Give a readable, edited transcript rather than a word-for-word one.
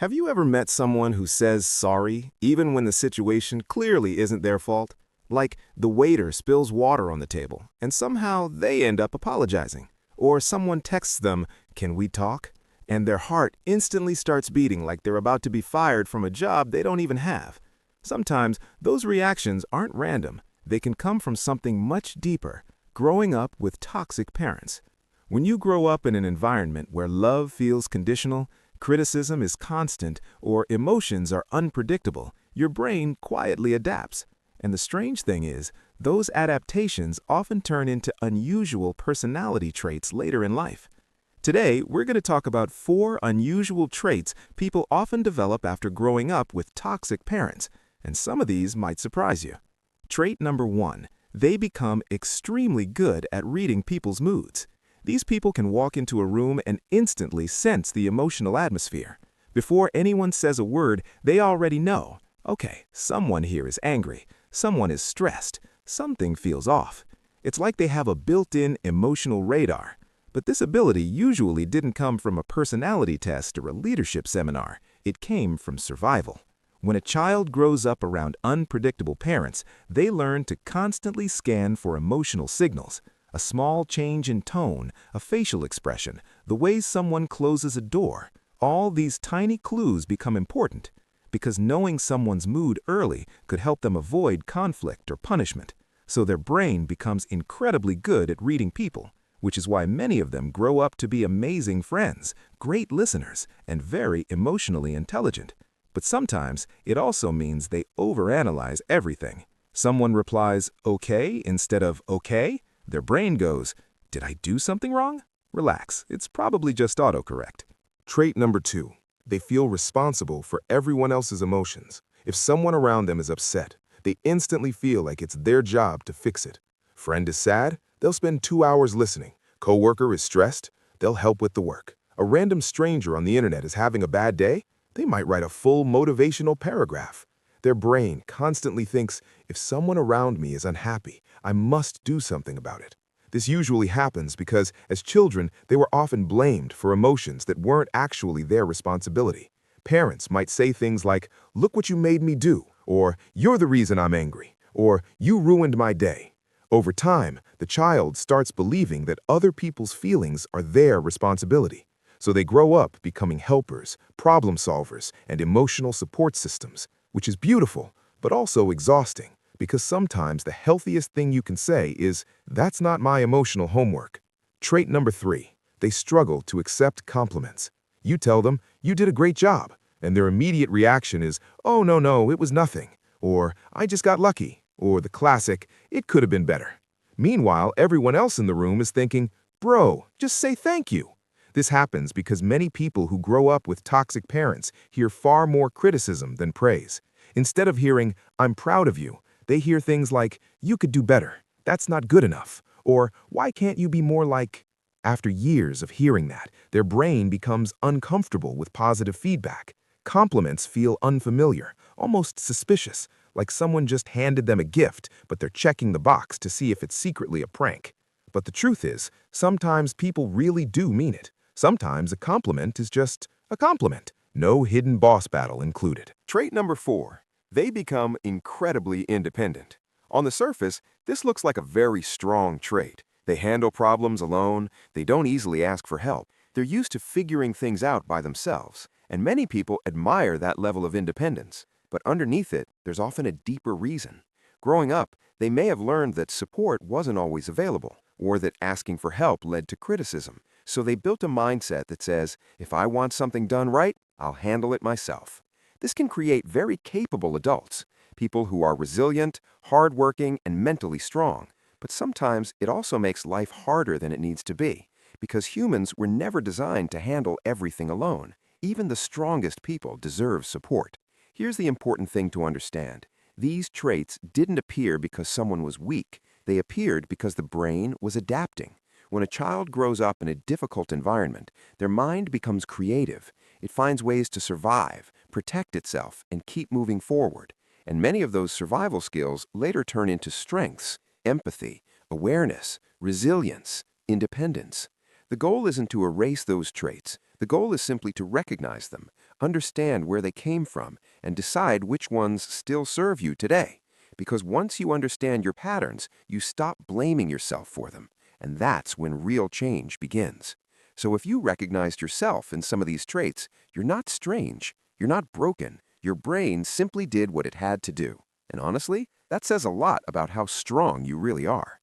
Have you ever met someone who says sorry, even when the situation clearly isn't their fault? Like the waiter spills water on the table, and somehow they end up apologizing. Or someone texts them, "Can we talk?" And their heart instantly starts beating like they're about to be fired from a job they don't even have. Sometimes those reactions aren't random. They can come from something much deeper, growing up with toxic parents. When you grow up in an environment where love feels conditional, criticism is constant, or emotions are unpredictable, your brain quietly adapts. And the strange thing is, those adaptations often turn into unusual personality traits later in life. Today, we're going to talk about 4 unusual traits people often develop after growing up with toxic parents, and some of these might surprise you. Trait number 1, they become extremely good at reading people's moods. These people can walk into a room and instantly sense the emotional atmosphere. Before anyone says a word, they already know, okay, someone here is angry, someone is stressed, something feels off. It's like they have a built-in emotional radar. But this ability usually didn't come from a personality test or a leadership seminar. It came from survival. When a child grows up around unpredictable parents, they learn to constantly scan for emotional signals. A small change in tone, a facial expression, the way someone closes a door, all these tiny clues become important because knowing someone's mood early could help them avoid conflict or punishment. So their brain becomes incredibly good at reading people, which is why many of them grow up to be amazing friends, great listeners, and very emotionally intelligent. But sometimes it also means they overanalyze everything. Someone replies, "okay," instead of "okay." Their brain goes, "Did I do something wrong?" Relax, it's probably just autocorrect. Trait number 2, they feel responsible for everyone else's emotions. If someone around them is upset, they instantly feel like it's their job to fix it. Friend is sad, they'll spend 2 hours listening. Coworker is stressed, they'll help with the work. A random stranger on the internet is having a bad day, they might write a full motivational paragraph. Their brain constantly thinks, if someone around me is unhappy, I must do something about it. This usually happens because, as children, they were often blamed for emotions that weren't actually their responsibility. Parents might say things like, "Look what you made me do," or "You're the reason I'm angry," or "You ruined my day." Over time, the child starts believing that other people's feelings are their responsibility. So they grow up becoming helpers, problem solvers, and emotional support systems, which is beautiful, but also exhausting, because sometimes the healthiest thing you can say is, "That's not my emotional homework." Trait number 3, they struggle to accept compliments. You tell them, "You did a great job," and their immediate reaction is, "Oh, no, it was nothing," or "I just got lucky," or the classic, "It could have been better." Meanwhile, everyone else in the room is thinking, "Bro, just say thank you." This happens because many people who grow up with toxic parents hear far more criticism than praise. Instead of hearing, "I'm proud of you," they hear things like, "You could do better," "That's not good enough," or "Why can't you be more like?" After years of hearing that, their brain becomes uncomfortable with positive feedback. Compliments feel unfamiliar, almost suspicious, like someone just handed them a gift, but they're checking the box to see if it's secretly a prank. But the truth is, sometimes people really do mean it. Sometimes a compliment is just a compliment, no hidden boss battle included. Trait number 4, they become incredibly independent. On the surface, this looks like a very strong trait. They handle problems alone, they don't easily ask for help. They're used to figuring things out by themselves, and many people admire that level of independence. But underneath it, there's often a deeper reason. Growing up, they may have learned that support wasn't always available, or that asking for help led to criticism. So they built a mindset that says, if I want something done right, I'll handle it myself. This can create very capable adults, people who are resilient, hardworking, and mentally strong. But sometimes it also makes life harder than it needs to be, because humans were never designed to handle everything alone. Even the strongest people deserve support. Here's the important thing to understand. These traits didn't appear because someone was weak. They appeared because the brain was adapting. When a child grows up in a difficult environment, their mind becomes creative. It finds ways to survive, protect itself, and keep moving forward. And many of those survival skills later turn into strengths: empathy, awareness, resilience, independence. The goal isn't to erase those traits. The goal is simply to recognize them, understand where they came from, and decide which ones still serve you today. Because once you understand your patterns, you stop blaming yourself for them, and that's when real change begins. So if you recognized yourself in some of these traits, you're not strange, you're not broken, your brain simply did what it had to do. And honestly, that says a lot about how strong you really are.